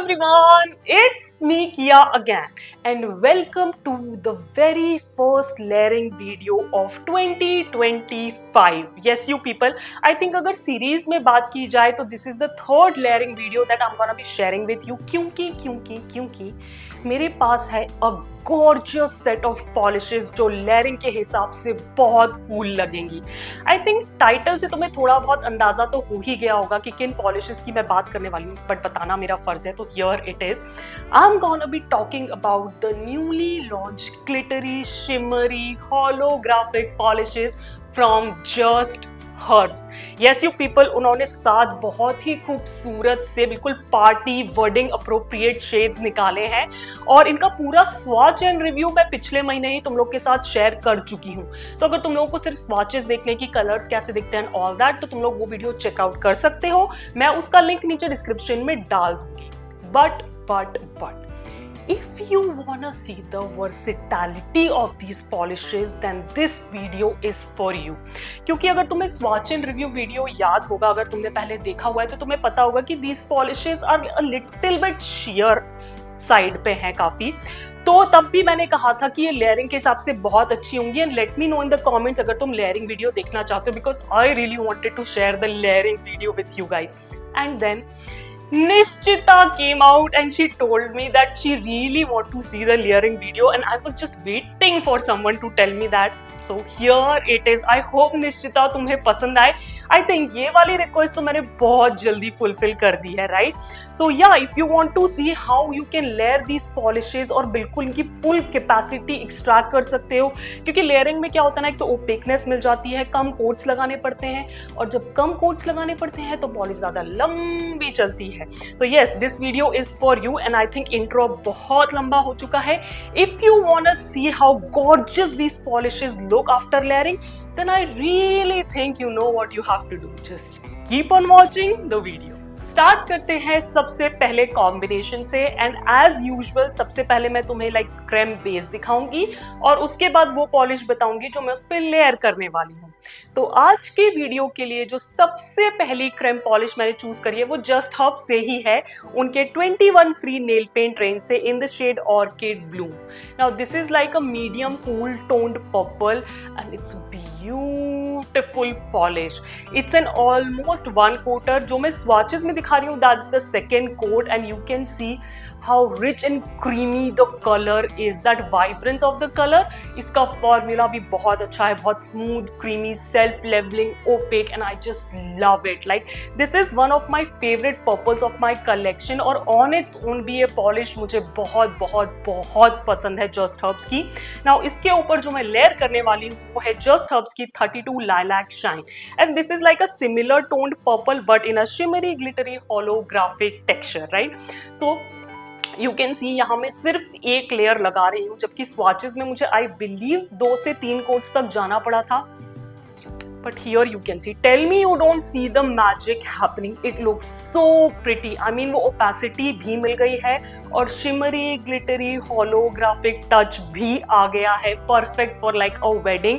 everyone, it's me Kia again and welcome to the very first layering video of 2025. Yes you people, I think अगर series में बात की जाए तो this is the third layering video that I'm gonna be sharing with you क्योंकि मेरे पास है a gorgeous set of polishes जो लेयरिंग के हिसाब से बहुत कूल लगेंगी। आई थिंक टाइटल से तुम्हें थोड़ा बहुत अंदाजा तो हो ही गया होगा कि किन पॉलिशेस की मैं बात करने वाली हूँ, बट बताना मेरा फर्ज है तो here it is. I am gonna be talking about the newly launch glittery shimmery holographic polishes from just herbs. Yes you people, उन्होंने 7 बहुत ही खूबसूरत से बिल्कुल पार्टी वर्डिंग अप्रोप्रिएट शेड्स निकाले हैं और इनका पूरा स्वॉच एंड रिव्यू मैं पिछले महीने ही तुम लोग के साथ शेयर कर चुकी हूँ। तो अगर तुम लोगों को सिर्फ स्वॉचेस देखने की कलर्स कैसे दिखते हैं ऑल दैट, तो तुम लोग वो वीडियो चेकआउट कर सकते हो। मैं उसका लिंक नीचे डिस्क्रिप्शन में डाल दूंगी। But if you wanna see the versatility of these polishes, then this video is for you। क्योंकि अगर तुम्हें swatch and review video याद होगा, अगर तुमने पहले देखा हुआ है तो तुम्हें पता होगा कि these polishes are a little bit sheer side पे हैं काफी। तो तब भी मैंने कहा था कि ये लेयरिंग के हिसाब से बहुत अच्छी होंगी and let me know in the comments अगर तुम लेयरिंग वीडियो देखना चाहते हो, because I really wanted to share the layering video with you guys. And then Nishchita came out and she told me that she really want to see the layering video and I was just waiting for someone to tell me that. So here it is. I hope Nishchita तुम्हें पसंद आए। I think ये वाली request तो मैंने बहुत जल्दी fulfil कर दी है, right? So yeah, if you want to see how you can layer these polishes और बिल्कुल इनकी फुल कैपेसिटी एक्सट्रैक्ट कर सकते हो, क्योंकि लेयरिंग में क्या होता है ना, एक तो ओपेकनेस मिल जाती है, कम कोट्स लगाने पड़ते हैं और जब कम कोट्स लगाने पड़ते हैं तो पॉलिश ज्यादा लंबी चलती है। तो yes, this video is for you and I think intro बहुत लंबा हो चुका है। If you want to see how gorgeous these polishes look after layering, then I really think you know what you have to do. Just keep on watching the video. Start करते हैं सबसे पहले combination से and as usual सबसे पहले मैं तुम्हें like cream base दिखाऊंगी और उसके बाद वो पॉलिश बताऊंगी जो मैं उस पर लेयर करने वाली हूँ। तो आज के वीडियो के लिए जो सबसे पहली क्रेम पॉलिश मैंने चूज करी है वो जस्ट हर्ब से ही है, उनके 21 फ्री नेल पेंट रेंज से in the shade orchid bloom. Now this is like a medium cool toned purple and it's beautiful polish. It's an almost one coater. जो मैं स्वॉचेस में दिखा रही हूँ that's the second coat and you can see how rich and creamy the colour is, that vibrance of the colour. इसका formula भी बहुत अच्छा है, बहुत smooth creamy self levelling opaque and I just love it. Like this is one of my favourite purples of my collection और on its own भी ये polish मुझे बहुत बहुत बहुत पसंद है जस्ट हर्ब्स की। नाउ इसके ऊपर जो मैं लेयर करने वाली हूँ वो है जस्ट हर्ब्स की 32 lilac shine and this is like a similar toned purple but in a shimmery glittery holographic texture, right? So you can सी यहाँ मैं सिर्फ एक लेयर लगा रही हूँ, जबकि स्वॉचेस में मुझे आई बिलीव 2 से 3 कोट्स तक जाना पड़ा था। But here you can see, tell me you don't see the magic happening. It looks so pretty. I mean वो opacity भी मिल गई है और shimmery, glittery, holographic touch भी आ गया है, perfect for like a wedding.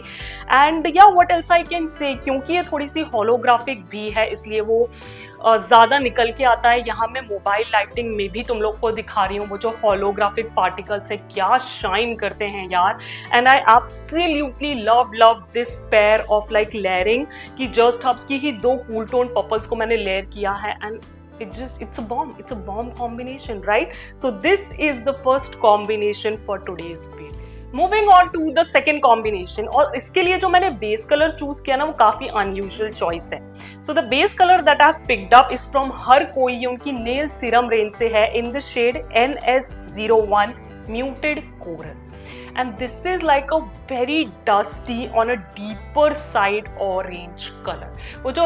And yeah, what else I can say? क्योंकि ये थोड़ी सी holographic भी है इसलिए वो ज़्यादा निकल के आता है। यहाँ मैं मोबाइल लाइटिंग में भी तुम लोग को दिखा रही हूँ वो जो होलोग्राफिक पार्टिकल्स है क्या शाइन करते हैं यार। And I absolutely love this pair of like layering कि जस्ट हर्ब्स की ही 2 कूल टोन पर्पल्स को मैंने लेयर किया है and it's a bomb combination, right? So this is the first combination for today's video. Moving on to the second combination, और इसके लिए जो मैंने बेस कलर चूज किया ना वो काफी अनयूजुअल चॉइस है। So the base colour that I have picked up is from हर कोई, उनकी नेल सीरम रेंज से है in the shade NS01 muted coral and this is like a very dusty on a deeper side orange color। वो जो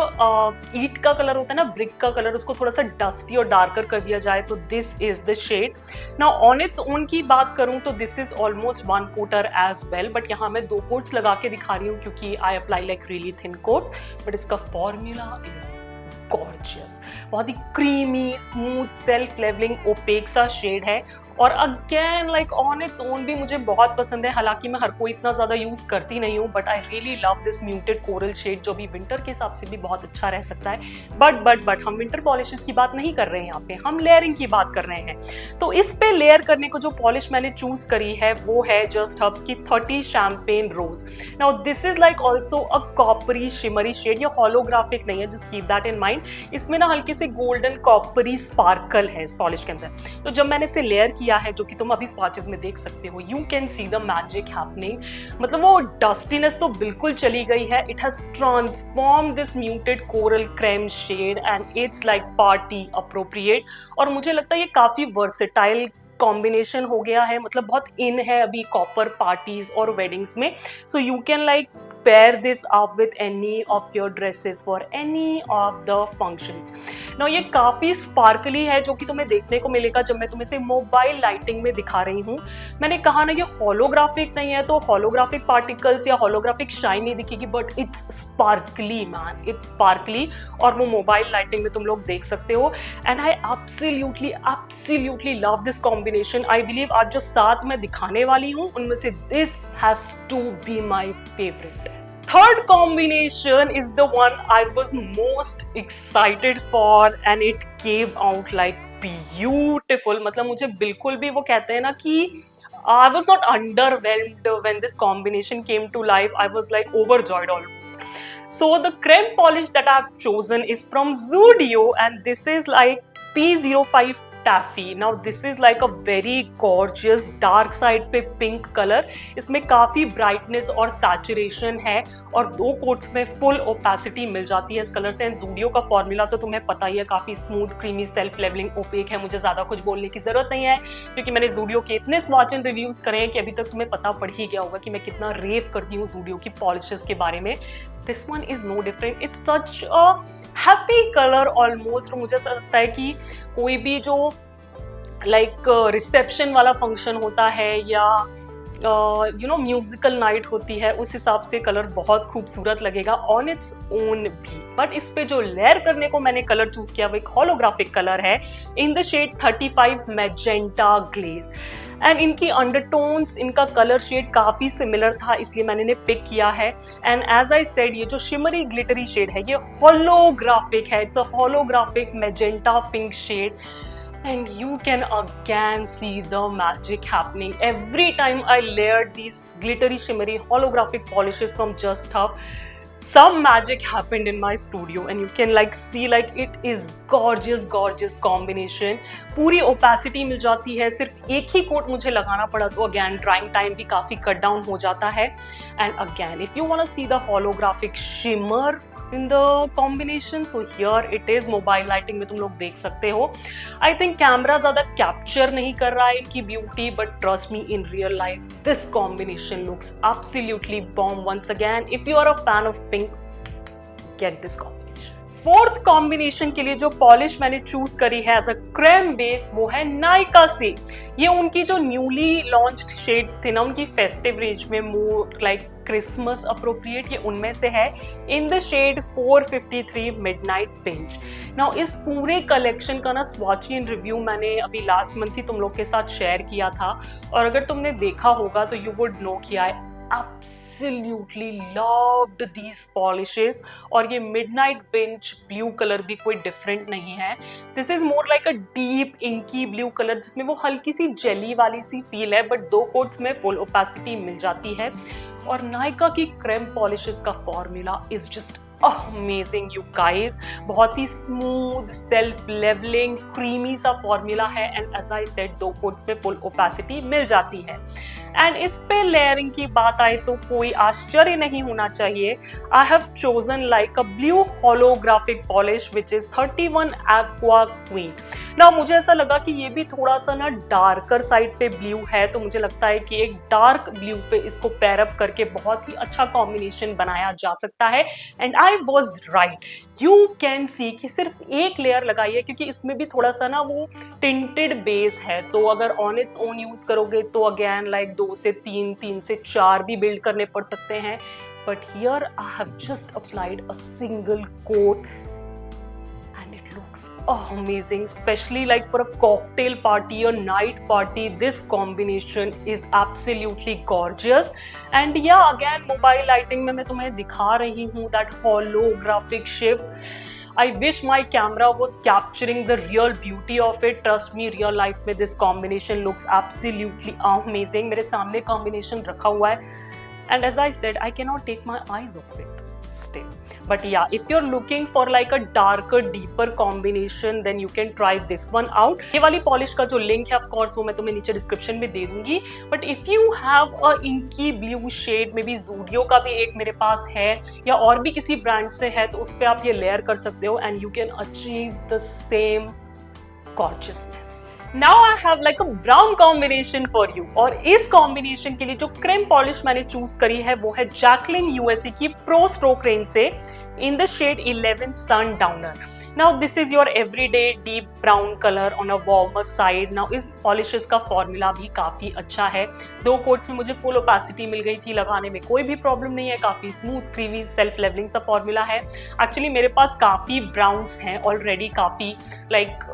ईट का colour होता है ना, ब्रिक का कलर, उसको थोड़ा सा डस्टी और डार्कर कर दिया जाए तो this is the shade. Now on its own की बात करूं तो this is almost 1 coater as well, but यहाँ मैं 2 कोट्स लगा के दिखा रही हूँ क्योंकि I apply like really thin coats, but इसका फॉर्मूला इज गॉर्जियस। बहुत ही creamy smooth self levelling opaque सा शेड है और again like on its own भी मुझे बहुत पसंद है, हालांकि मैं हर कोई इतना ज़्यादा यूज़ करती नहीं हूँ, but I really love this muted coral shade जो भी विंटर के हिसाब से भी बहुत अच्छा रह सकता है। बट हम विंटर पॉलिशेस की बात नहीं कर रहे हैं यहाँ पे, हम लेयरिंग की बात कर रहे हैं। तो इस पे लेयर करने को जो पॉलिश मैंने चूज करी है वो है जस्ट हर्ब्स की 30 champagne rose. Now this is like also a coppery shimmery shade, ये होलोग्राफिक नहीं है, just keep that in mind. इसमें ना हल्के से गोल्डन कॉपरी स्पार्कल है इस पॉलिश के अंदर। तो जब मैंने इसे लेयर किया है, जो कि तुम अभी स्वॉचेस में देख सकते हो, you can see the magic happening. मतलब वो डस्टीनेस तो बिल्कुल चली गई है। It has transform this muted coral creme shade and it's like party appropriate. और मुझे लगता है ये काफी वर्सेटाइल कॉम्बिनेशन हो गया है, मतलब बहुत इन है अभी कॉपर पार्टीज और वेडिंग्स में। So you can like pair this up with any of your dresses for any of the functions. Now ये काफी स्पार्कली है, जो कि तुम्हें देखने को मिलेगा जब मैं तुम्हें से मोबाइल लाइटिंग में दिखा रही हूँ। मैंने कहा ना ये होलोग्राफिक नहीं है, तो होलोग्राफिक पार्टिकल्स या होलोग्राफिक शाइन नहीं दिखेगी, but it's sparkly man, it's sparkly. और वो मोबाइल लाइटिंग में तुम लोग देख सकते हो। And I absolutely love this combination. I believe आज जो 7 मैं दिखाने वाली हूँ उनमें से this has to be my favourite. Third combination is the one I was most excited for and it came out like beautiful. मतलब मुझे बिल्कुल भी वो कहते हैं ना कि I was not underwhelmed when this combination came to life. I was like overjoyed almost. So the creme polish that I have chosen is from Zudio and this is like P05 Taffy. Now this is like a very gorgeous dark side पे pink colour. इसमें काफी brightness और saturation है और 2 coats में full opacity मिल जाती है इस कलर से। एंड ज़ूडियो का फॉर्मूला तो तुम्हें पता ही है, काफी smooth creamy self levelling opaque है। मुझे ज्यादा कुछ बोलने की जरूरत नहीं है क्योंकि मैंने ज़ूडियो के इतने स्वॉच एंड रिव्यूज करे हैं कि अभी तक तुम्हें पता पड़ ही गया होगा कि मैं कितना रेव करती हूँ ज़ूडियो की पॉलिशेस के बारे में। This one is no different. It's such a happy color almost. मुझे ऐसा लगता है कि कोई भी जो लाइक रिसेप्शन वाला फंक्शन होता है या यू नो म्यूजिकल नाइट होती है, उस हिसाब से कलर बहुत खूबसूरत लगेगा ऑन इट्स ओन भी। बट इस पे जो लेयर करने को मैंने कलर चूज किया वो एक होलोग्राफिक कलर है in the shade 35 magenta glaze. And इनकी अंडरटोन्स, इनका कलर शेड काफी सिमिलर था, इसलिए मैंने इन्हें पिक किया है। एंड एज आई सेड, ये जो शिमरी ग्लिटरी शेड है ये होलोग्राफिक है। It's a holographic magenta pink shade and you can again see the magic happening every time I layered these glittery shimmery holographic polishes from Just Hub. Some magic happened in my studio and you can like see like it is gorgeous combination. पूरी opacity मिल जाती है, सिर्फ एक ही coat मुझे लगाना पड़ा तो again drying time भी काफी कट डाउन हो जाता है। And again if you want to see the holographic shimmer in the combination, so here it is, mobile lighting में तुम लोग देख सकते हो। आई थिंक कैमरा ज्यादा कैप्चर नहीं कर रहा है इनकी beauty, but trust me in real life this combination looks absolutely bomb. Once again if you are a fan of pink, get this combination. Fourth combination के लिए जो पॉलिश मैंने चूज करी है एज अ क्रेम बेस वो है नायका से। ये उनकी जो न्यूली लॉन्च्ड शेड्स थे ना उनकी फेस्टिव रेंज में, मोर लाइक क्रिसमस अप्रोप्रिएट, ये उनमें से है in the shade 453 midnight pinch. Now इस पूरे कलेक्शन का ना स्वॉच एंड रिव्यू मैंने अभी लास्ट मंथ ही तुम लोग के साथ शेयर किया था, और अगर तुमने देखा होगा तो यू वुड नो कि आई absolutely loved these polishes। और ये midnight pinch ब्लू कलर भी कोई डिफरेंट नहीं है। This is more like a deep inky blue colour जिसमें वो हल्की सी जेली वाली सी फील है, बट 2 कोट्स में फुल ओपेसिटी मिल जाती है। और नायका की क्रेम पॉलिशेस का formula is just amazing you guys. बहुत ही स्मूथ सेल्फ लेवलिंग क्रीमी सा फॉर्मूला है and as I said 2 coats में फुल ओपेसिटी मिल जाती है। एंड इस पे लेयरिंग की बात आए तो कोई आश्चर्य नहीं होना चाहिए। I have chosen like a blue holographic polish which is 31 aqua queen. ना मुझे ऐसा लगा कि ये भी थोड़ा सा ना डार्कर साइड पे ब्लू है, तो मुझे लगता है कि एक डार्क ब्लू पे इसको पेयर अप करके बहुत ही अच्छा कॉम्बिनेशन बनाया जा सकता है। And I was right, you can सी कि सिर्फ एक लेयर लगाई है क्योंकि इसमें भी थोड़ा सा ना वो टिंटेड बेस है, तो अगर ऑन इट्स ओन यूज करोगे तो अगेन लाइक 2 से 3, 3 से 4 भी बिल्ड करने पड़ सकते हैं। But here I have just applied a single quote and it looks amazing, especially like for a cocktail party or night party. This combination is absolutely gorgeous. And yeah, again mobile lighting में मैं तुम्हें दिखा रही हूँ that holographic shift. I wish my camera was capturing the real beauty of it. Trust me, real life में this combination looks absolutely amazing. मेरे सामने combination रखा हुआ है, and as I said, I cannot take my eyes off it still. But yeah, if you're looking for like a darker, deeper combination, then you can try this one out. ये वाली polish का जो link है, of course, वो मैं तुम्हें नीचे description में दे दूंगी. But if you have a inky blue shade, maybe Zudio का भी एक मेरे पास है, या और भी किसी brand से है, तो उस पे आप ये layer कर सकते हो, and you can achieve the same gorgeousness. Now I have like a brown combination for you. और इस combination के लिए जो cream polish मैंने choose करी है वो है Jacqueline USA की Pro Stroke range से in the shade 11 Sundowner. Now this is your everyday deep brown color on a warmer side. Now इस polishes का formula भी काफी अच्छा है. 2 coats में मुझे full opacity मिल गई थी, लगाने में कोई भी problem नहीं है, काफी smooth, creamy, self leveling सा formula है. Actually मेरे पास काफी browns हैं already, काफी like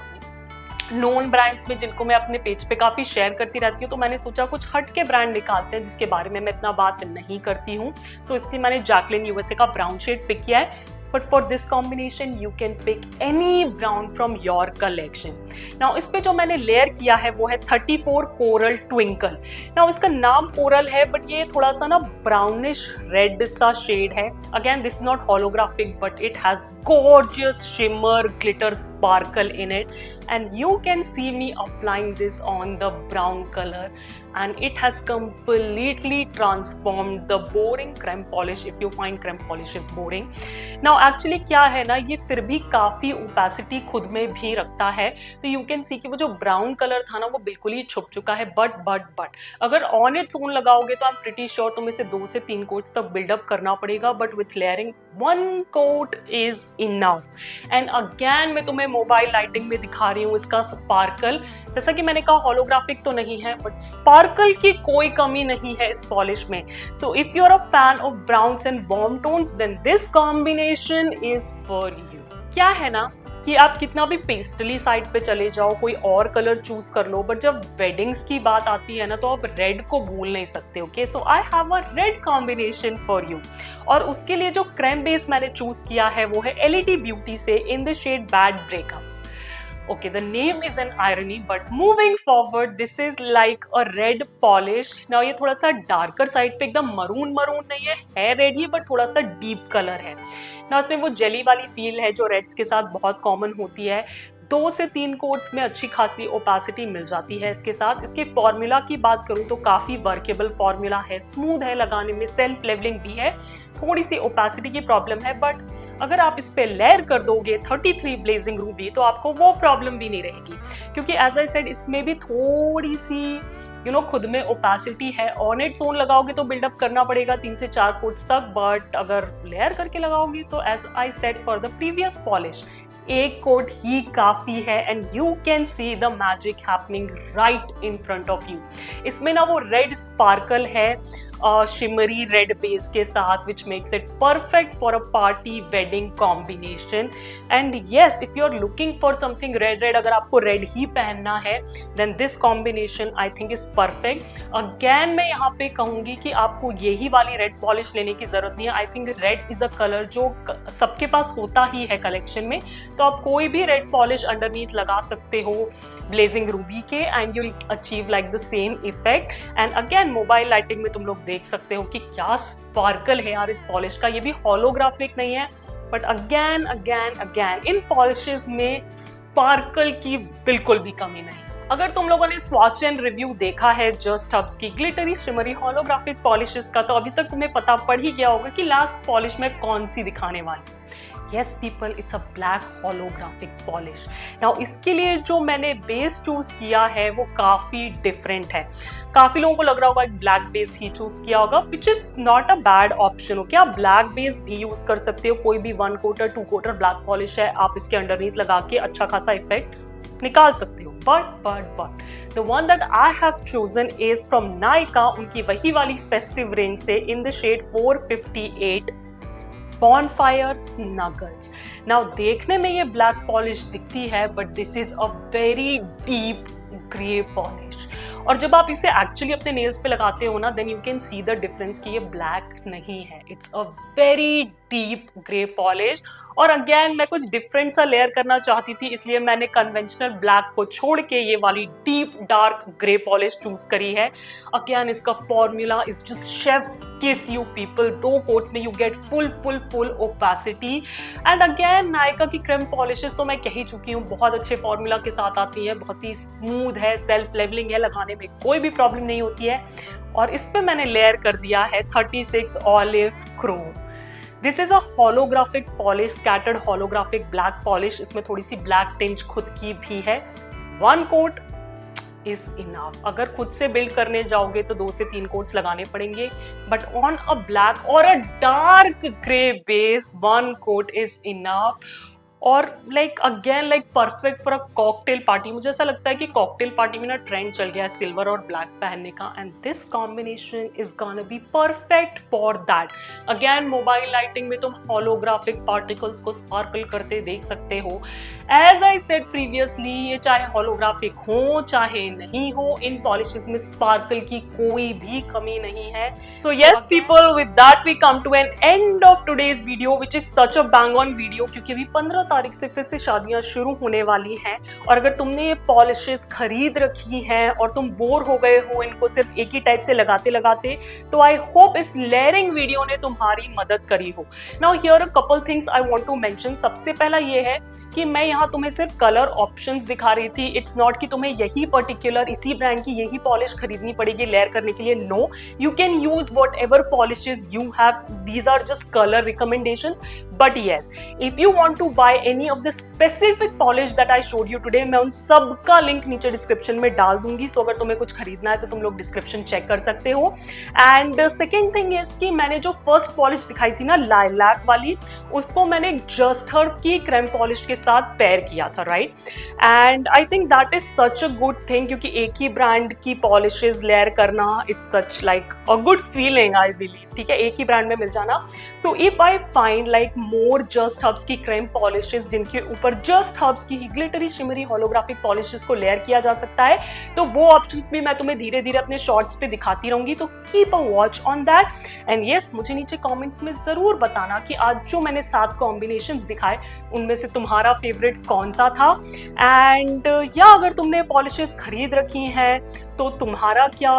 नोन ब्रांड्स में जिनको मैं अपने पेज पे काफ़ी शेयर करती रहती हूँ, तो मैंने सोचा कुछ हट के ब्रांड निकालते हैं जिसके बारे में मैं इतना बात नहीं करती हूँ. सो इसलिए मैंने जैकलिन यूएसए का ब्राउन शेड पिक किया है. But for this combination you can pick any brown from your collection. Now इस पे जो मैंने लेयर किया है वो है 34 Coral Twinkle. Now इसका नाम कोरल है, बट ये थोड़ा सा ना ब्राउनिश रेड सा शेड है. Again this is not holographic but it has gorgeous shimmer glitter sparkle in it, and you can see me applying this on the brown color, and it has completely transformed the boring creme polish if you find creme polish is boring. Now actually क्या है ना, ये फिर भी काफ़ी opacity खुद में भी रखता है, तो you can see कि वो जो brown color था ना वो बिल्कुल ही छुप चुका है. but अगर on its own लगाओगे तो I'm pretty sure तुम्हें इसे 2 से 3 coats तक build up करना पड़ेगा, but with layering 1 coat is enough. And again मैं तुम्हें मोबाइल लाइटिंग में दिखा रही हूँ इसका स्पार्कल. जैसा कि मैंने कहा होलोग्राफिक तो नहीं है, बट स्पार्कल की कोई कमी नहीं है इस पॉलिश में. So if you are a fan of browns and warm tones then this combination is for you. क्या है ना कि आप कितना भी पेस्टली साइड पे चले जाओ, कोई और कलर चूज कर लो, बट जब वेडिंग्स की बात आती है ना तो आप रेड को भूल नहीं सकते. Okay, so I have a red combination for you. और उसके लिए जो क्रेम बेस मैंने चूज किया है वो है एलईडी ब्यूटी से in the shade bad breakup. Okay, the name is an irony, but moving forward, this is like a red polish. Now ये थोड़ा सा darker side पे, एकदम maroon नहीं है red ही, but थोड़ा सा deep color है. Now इसमें वो jelly वाली feel है जो reds के साथ बहुत common होती है. 2 से 3 कोट्स में अच्छी खासी ओपेसिटी मिल जाती है इसके साथ. इसके फॉर्मूला की बात करूं तो काफ़ी वर्केबल फॉर्मूला है, स्मूथ है लगाने में, सेल्फ लेवलिंग भी है. थोड़ी सी ओपेसिटी की प्रॉब्लम है, बट अगर आप इस पे लेयर कर दोगे 33 ब्लेजिंग रूबी तो आपको वो प्रॉब्लम भी नहीं रहेगी, क्योंकि एज आई सेड इसमें भी थोड़ी सी खुद में ओपेसिटी है. ऑन इट्स ओन लगाओगे तो बिल्डअप करना पड़ेगा 3 से 4 कोट्स तक, बट अगर लेयर करके लगाओगे तो as I said for the previous polish 1 coat ही काफी है. And you can see the magic happening right in front of you. इसमें ना वो रेड स्पार्कल है शिमरी रेड बेस के साथ, which makes it perfect for a party wedding combination. And yes, if you are looking for something red, अगर आपको red ही पहनना है, then this combination I think is perfect. Again मैं यहाँ पे कहूँगी कि आपको यही वाली red polish लेने की जरूरत नहीं है. I think red is a color जो सबके पास होता ही है कलेक्शन में, तो आप कोई भी red polish underneath लगा सकते हो blazing ruby के, and you'll achieve like the same effect. And again mobile lighting में तुम लोग देख सकते हो कि क्या स्पार्कल है यार इस पॉलिश का. ये भी होलोग्राफिक नहीं है, बट अगेन इन पॉलिशेस में स्पार्कल की बिल्कुल भी कमी नहीं. अगर तुम लोगों ने स्वॉच एंड रिव्यू देखा है जस्ट हब्स की ग्लिटरी शिमरी होलोग्राफिक पॉलिशेस का, तो अभी तक तुम्हें पता पड़ ही गया होगा कि लास्ट पॉलिश में कौन सी दिखाने वाली. Yes people, it's a black holographic polish. Now इसके लिए जो मैंने बेस चूज किया है वो काफी डिफरेंट है. काफी लोगों को लग रहा होगा ब्लैक बेस ही चूज किया होगा, which is not a bad option. Okay, आप ब्लैक बेस भी यूज कर सकते हो. कोई भी 1 कोटर 2 कोटर ब्लैक पॉलिश है, आप इसके अंडरनीथ लगा के अच्छा खासा इफेक्ट निकाल सकते हो. but the one that I have chosen is from Nykaa, उनकी वही वाली फेस्टिव रेंज से in the shade 458 Bonfire Snuggles. Now देखने में ये ब्लैक पॉलिश दिखती है, but this is a very deep grey polish. और जब आप इसे एक्चुअली अपने नेल्स पे लगाते हो ना, then you can see the difference कि ये ब्लैक नहीं है, it's a very deep grey polish. और अगेन मैं कुछ डिफरेंट सा लेयर करना चाहती थी, इसलिए मैंने कन्वेंशनल ब्लैक को छोड़ के ये वाली deep dark grey polish choose करी है। अगेन इसका फॉर्मूला इज जस्ट शेफ्स किस यू पीपल। 2 कोट्स में you get full opacity. And again Nykaa की क्रीम पॉलिशेस तो मैं कह ही चुकी हूँ, बहुत अच्छे फॉर्मूला के साथ आती है, बहुत ही स्मूथ है, सेल्फ लेवलिंग है, लगाने में कोई भी प्रॉब्लम नहीं होती है। और इस पे मैंने लेयर कर दिया है 36 olive Chrome. This is a holographic polish, scattered holographic black polish. इसमें थोड़ी सी ब्लैक टिंच खुद की भी है। 1 कोट इज इनफ। अगर खुद से बिल्ड करने जाओगे तो 2 से 3 कोट्स लगाने पड़ेंगे, बट ऑन अ ब्लैक और a dark grey base 1 coat is enough. और like again like perfect for a cocktail party. मुझे ऐसा लगता है कि कॉकटेल पार्टी में ना ट्रेंड चल गया है सिल्वर और ब्लैक पहनने का, and this combination is gonna be perfect for that. Again mobile lighting में तुम होलोग्राफिक पार्टिकल्स को स्पार्कल करते देख सकते हो। एज आई सेड प्रीवियसली, ये चाहे होलोग्राफिक हो चाहे नहीं हो, इन पॉलिशेस में स्पार्कल की कोई भी कमी नहीं है। So yes people, with that we come to an end of today's video, which is such a bang on video, क्योंकि अभी 15 तारीख से फिर से शादियां शुरू होने वाली हैं। और अगर तुमने ये पॉलिशेस खरीद रखी हैं और तुम बोर हो गए हो इनको सिर्फ एक ही टाइप से लगाते लगाते, तो आई होप इस लेयरिंग वीडियो ने तुम्हारी मदद करी हो। Now here a couple things I want to mention. सबसे पहला ये है कि मैं यहाँ तुम्हें सिर्फ कलर ऑप्शंस दिखा रही थी। इट्स नॉट कि तुम्हें यही पर्टिकुलर इसी ब्रांड की यही पॉलिश खरीदनी पड़ेगी लेयर करने के लिए। No, you can use whatever polishes you have, these are just colour recommendations. But yes, if you want to buy any of the specific polish that I showed you today, मैं उन सब का link नीचे description में डाल दूंगी। सो अगर तुम्हें कुछ खरीदना है तो तुम लोग डिस्क्रिप्शन चेक कर सकते हो। एंड सेकेंड थिंग इज कि मैंने जो फर्स्ट पॉलिश दिखाई थी ना लाइलैक वाली, उसको मैंने जस्ट हर्ब की क्रीम पॉलिश के साथ पेयर किया था, right? And I think that is such a good thing, क्योंकि एक ही ब्रांड की पॉलिशेस लेयर करना, it's such like a good feeling, I believe. ठीक है, एक ही ब्रांड में मिल जाना। So if I find like more just herbs की क्रीम पॉलिशेस जिनके ऊपर जस्ट हर्ब्स की ग्लिटरी शिमरी होलोग्राफिक पॉलिशेस को लेयर किया जा सकता है, तो वो ऑप्शंस भी मैं तुम्हें धीरे धीरे अपने शॉर्ट्स पे दिखाती रहूंगी। तो keep a watch on that. And yes, मुझे नीचे कमेंट्स में जरूर बताना कि आज जो मैंने 7 कॉम्बिनेशंस दिखाए उनमें से तुम्हारा फेवरेट कौन सा था। एंड या अगर तुमने पॉलिशेस खरीद रखी हैं तो तुम्हारा क्या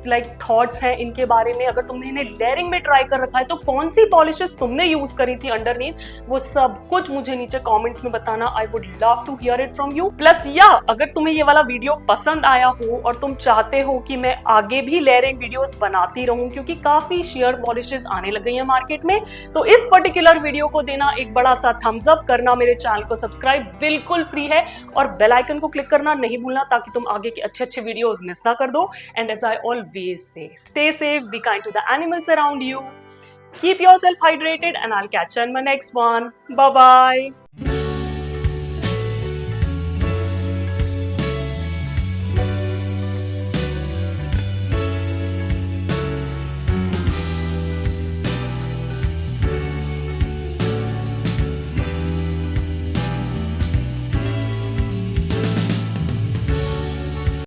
लाइक थॉट्स हैं इनके बारे में। अगर तुमने इन्हें लेयरिंग में ट्राई कर रखा है तो कौन सी पॉलिशेस तुमने यूज करी थी अंडरनीथ, वो सब कुछ मुझे नीचे कमेंट्स में बताना। I would love to hear it from you. Plus या अगर तुम्हें ये वाला वीडियो पसंद आया हो और तुम चाहते हो कि मैं आगे भी लेयरिंग वीडियोस बनाती रहूं, क्योंकि काफी शेयर पॉलिशेस आने लग गई हैं मार्केट में, तो इस पर्टिकुलर वीडियो को देना एक बड़ा सा थम्स अप करना, मेरे चैनल को सब्सक्राइब बिल्कुल फ्री है, और बेल आइकन को क्लिक करना नहीं भूलना ताकि तुम आगे के अच्छे अच्छे वीडियोस मिस ना कर दो। And as I always say, stay safe, be kind to the animals around you, keep yourself hydrated, and I'll catch you in my next one. Bye bye.